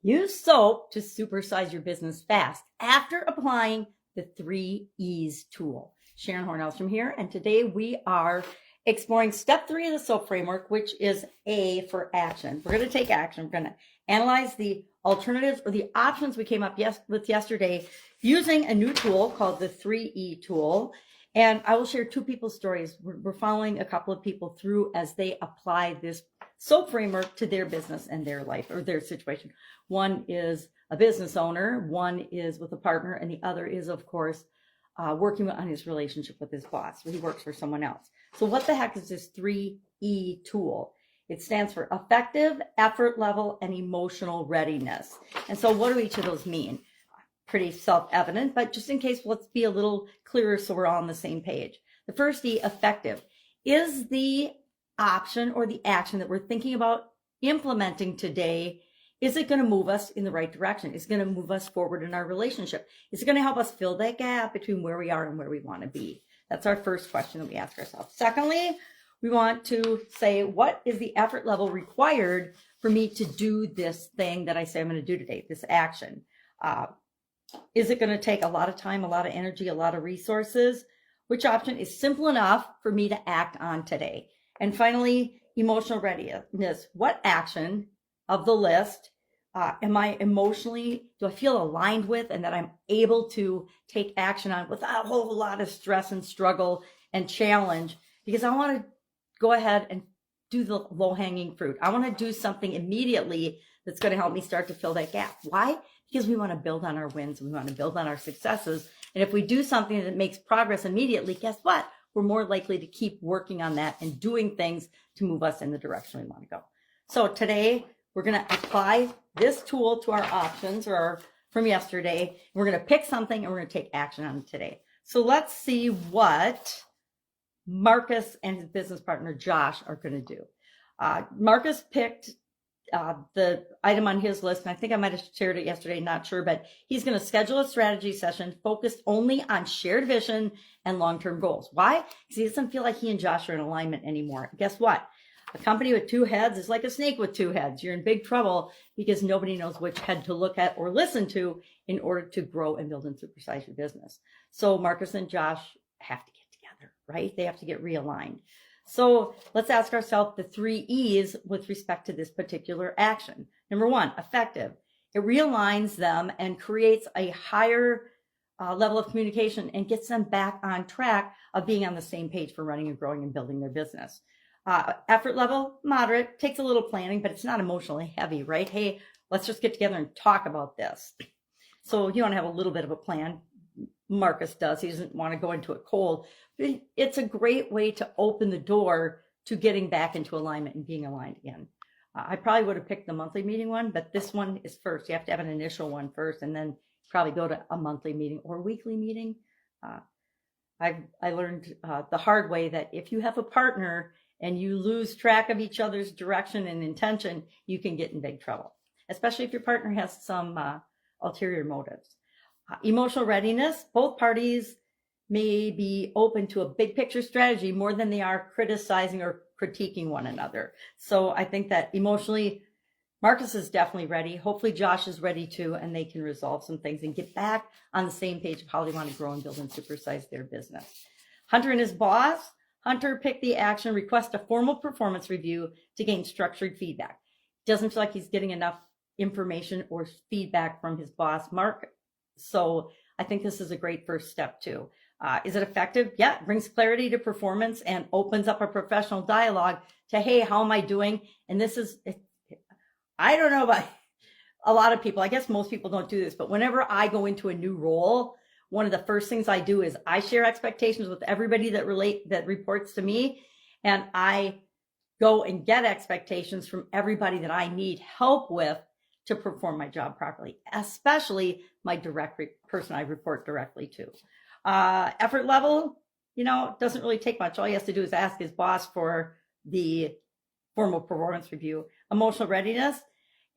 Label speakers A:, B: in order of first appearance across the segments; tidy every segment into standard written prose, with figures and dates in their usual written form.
A: Use SOAP to supersize your business fast after applying the 3 E's tool. Sharon Horne-Ellstrom here, and today we are exploring step 3 of the SOAP framework, which is A for action. We're going to take action. We're going to analyze the alternatives or the options we came up with yesterday using a new tool called the 3E tool. And I will share 2 people's stories. We're following a couple of people through as they apply this SOAP framework to their business and their life or their situation. One is a business owner, one is with a partner, and the other is, of course, working on his relationship with his boss. He works for someone else. So what the heck is this 3E tool? It stands for effective, effort level, and emotional readiness. And so what do each of those mean? Pretty self-evident, but just in case, let's be a little clearer so we're all on the same page. The first E, effective, is the option or the action that we're thinking about implementing today. Is it going to move us in the right direction? Is it going to move us forward in our relationship? Is it going to help us fill that gap between where we are and where we want to be? That's our first question that we ask ourselves. Secondly, we want to say, what is the effort level required for me to do this thing that I say I'm going to do today, this action? Is it going to take a lot of time, a lot of energy, a lot of resources? Which option is simple enough for me to act on today? And finally, emotional readiness. What action of the list am I emotionally, do I feel aligned with and that I'm able to take action on without a whole lot of stress and struggle and challenge? Because I want to go ahead and do the low-hanging fruit. I want to do something immediately that's going to help me start to fill that gap. Why? Because we want to build on our wins. We want to build on our successes. And if we do something that makes progress immediately, guess what? We're more likely to keep working on that and doing things to move us in the direction we want to go. So today, we're going to apply this tool to our options from yesterday. We're going to pick something and we're going to take action on it today. So let's see what Marcus and his business partner, Josh, are going to do. Marcus picked the item on his list, and I think I might have shared it yesterday, not sure, but he's going to schedule a strategy session focused only on shared vision and long-term goals. Why? Because he doesn't feel like he and Josh are in alignment anymore. Guess what? A company with 2 heads is like a snake with 2 heads. You're in big trouble because nobody knows which head to look at or listen to in order to grow and build and supersize your business. So Marcus and Josh have to get together, right? They have to get realigned. So let's ask ourselves the 3 E's with respect to this particular action. Number 1, effective. It realigns them and creates a higher level of communication and gets them back on track of being on the same page for running and growing and building their business. Effort level, moderate, takes a little planning, but it's not emotionally heavy, right? Hey, let's just get together and talk about this. So you want to have a little bit of a plan. Marcus does. He doesn't want to go into it cold. But it's a great way to open the door to getting back into alignment and being aligned again. I probably would have picked the monthly meeting one, but this one is first. You have to have an initial one first and then probably go to a monthly meeting or weekly meeting. I learned the hard way that if you have a partner and you lose track of each other's direction and intention, you can get in big trouble, especially if your partner has some ulterior motives. Emotional readiness, both parties may be open to a big picture strategy more than they are criticizing or critiquing one another. So I think that emotionally, Marcus is definitely ready. Hopefully Josh is ready too, and they can resolve some things and get back on the same page of how they want to grow and build and supersize their business. Hunter and his boss. Hunter picked the action, request a formal performance review to gain structured feedback. Doesn't feel like he's getting enough information or feedback from his boss, Mark. So I think this is a great first step too. Is it effective? Yeah, it brings clarity to performance and opens up a professional dialogue to, hey, how am I doing? And this is, I don't know about a lot of people. I guess most people don't do this, but whenever I go into a new role, one of the first things I do is I share expectations with everybody that reports to me. And I go and get expectations from everybody that I need help with to perform my job properly, especially my direct person I report directly to. Effort level, doesn't really take much. All he has to do is ask his boss for the formal performance review. Emotional readiness,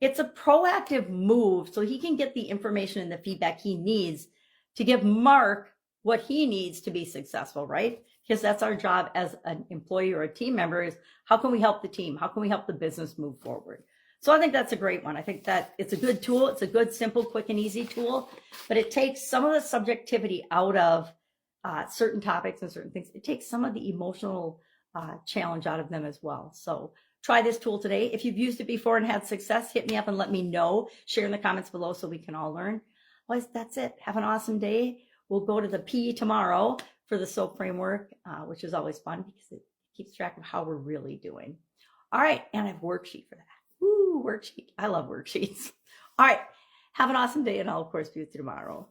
A: it's a proactive move so he can get the information and the feedback he needs to give Mark what he needs to be successful, right? Because that's our job as an employee or a team member is how can we help the team? How can we help the business move forward? So I think that's a great one. I think that it's a good tool. It's a good, simple, quick, and easy tool, but it takes some of the subjectivity out of certain topics and certain things. It takes some of the emotional challenge out of them as well. So try this tool today. If you've used it before and had success, hit me up and let me know. Share in the comments below so we can all learn. Well, that's it. Have an awesome day. We'll go to the P tomorrow for the SOAP framework, which is always fun because it keeps track of how we're really doing. All right, and I have a worksheet for that. Woo, worksheet. I love worksheets. All right, have an awesome day, and I'll, of course, be with you tomorrow.